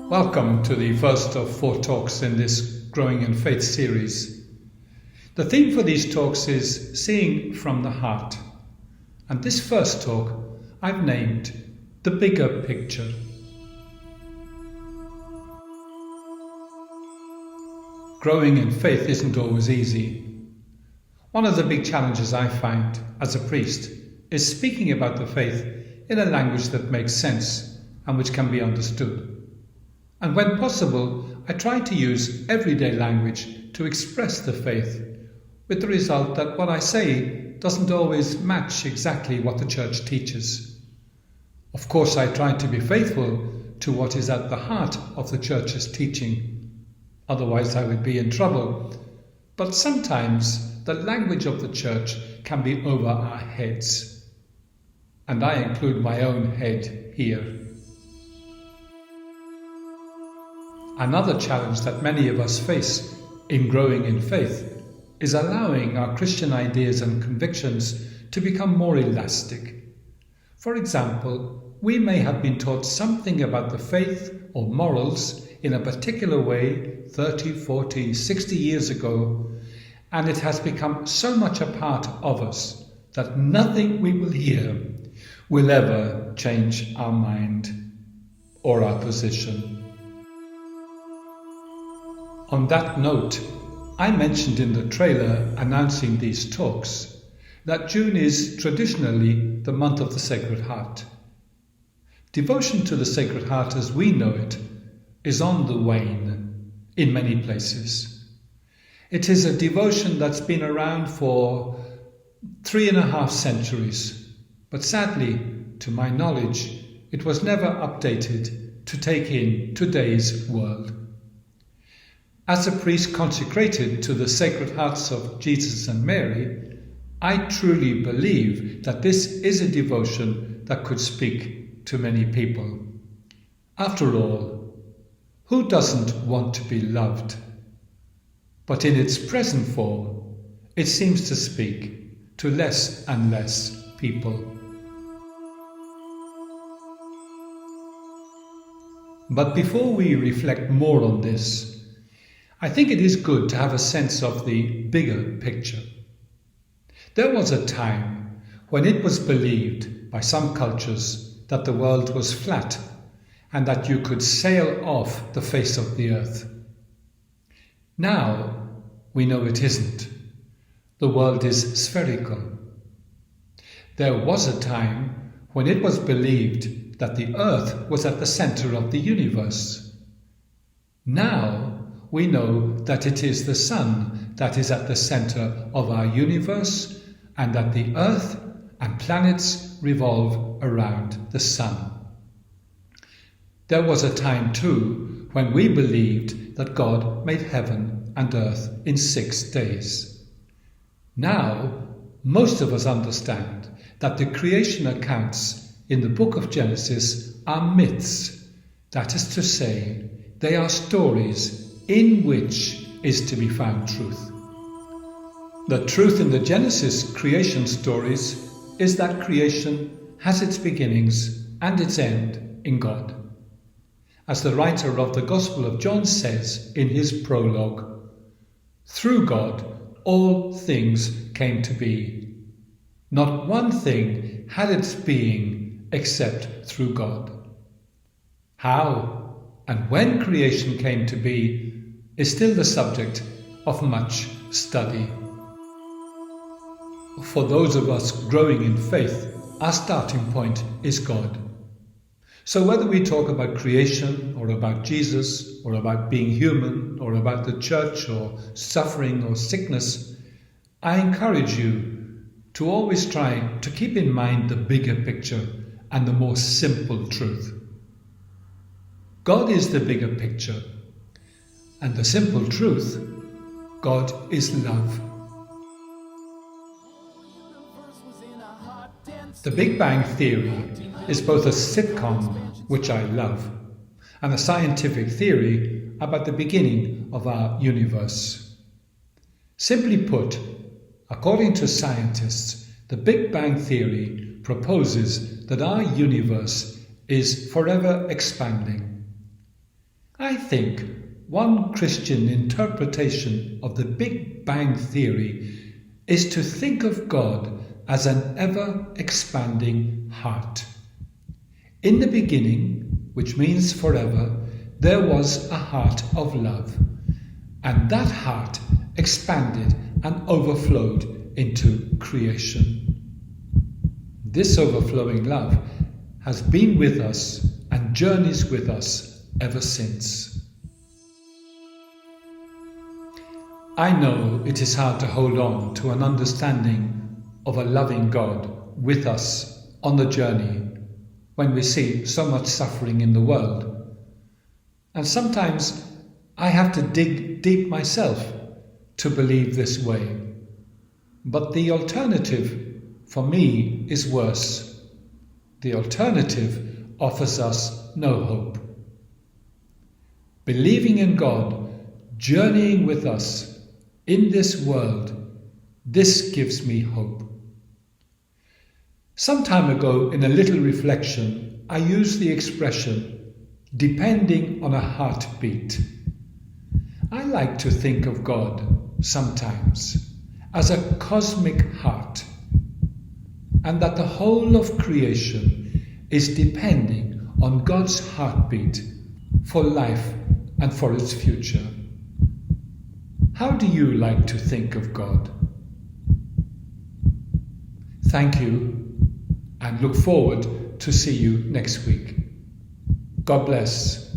Welcome to the first of 4 talks in this Growing in Faith series. The theme for these talks is Seeing from the Heart, and this first talk I've named The Bigger Picture. Growing in faith isn't always easy. One of the big challenges I find as a priest is speaking about the faith in a language that makes sense and which can be understood. And when possible, I try to use everyday language to express the faith, with the result that what I say doesn't always match exactly what the church teaches. Of course, I try to be faithful to what is at the heart of the church's teaching. Otherwise, I would be in trouble. But sometimes the language of the church can be over our heads. And I include my own head here. Another challenge that many of us face in growing in faith is allowing our Christian ideas and convictions to become more elastic. For example, we may have been taught something about the faith or morals in a particular way 30, 40, 60 years ago, and it has become so much a part of us that nothing we will hear will ever change our mind or our position. On that note, I mentioned in the trailer announcing these talks that June is traditionally the month of the Sacred Heart. Devotion to the Sacred Heart as we know it is on the wane in many places. It is a devotion that's been around for 3.5 centuries, but sadly, to my knowledge, it was never updated to take in today's world. As a priest consecrated to the Sacred Hearts of Jesus and Mary, I truly believe that this is a devotion that could speak to many people. After all, who doesn't want to be loved? But in its present form, it seems to speak to less and less people. But before we reflect more on this, I think it is good to have a sense of the bigger picture. There was a time when it was believed by some cultures that the world was flat and that you could sail off the face of the earth. Now we know it isn't. The world is spherical. There was a time when it was believed that the earth was at the center of the universe. Now we know that it is the sun that is at the center of our universe and that the earth and planets revolve around the sun. There was a time too when we believed that God made heaven and earth in 6 days. Now, most of us understand that the creation accounts in the book of Genesis are myths. That is to say, they are stories in which is to be found truth. The truth in the Genesis creation stories is that creation has its beginnings and its end in God. As the writer of the Gospel of John says in his prologue, through God all things came to be. Not one thing had its being except through God. How and when creation came to be is still the subject of much study. For those of us growing in faith, our starting point is God. So whether we talk about creation or about Jesus or about being human or about the church or suffering or sickness, I encourage you to always try to keep in mind the bigger picture and the more simple truth. God is the bigger picture. And the simple truth, God is love. The Big Bang Theory is both a sitcom, which I love, and a scientific theory about the beginning of our universe. Simply put, according to scientists, the Big Bang Theory proposes that our universe is forever expanding. I think one Christian interpretation of the Big Bang Theory is to think of God as an ever-expanding heart. In the beginning, which means forever, there was a heart of love, and that heart expanded and overflowed into creation. This overflowing love has been with us and journeys with us ever since. I know it is hard to hold on to an understanding of a loving God with us on the journey when we see so much suffering in the world. And sometimes I have to dig deep myself to believe this way. But the alternative for me is worse. The alternative offers us no hope. Believing in God, journeying with us in this world, this gives me hope. Some time ago, in a little reflection, I used the expression, depending on a heartbeat. I like to think of God sometimes as a cosmic heart, and that the whole of creation is depending on God's heartbeat for life and for its future. How do you like to think of God? Thank you, and look forward to see you next week. God bless.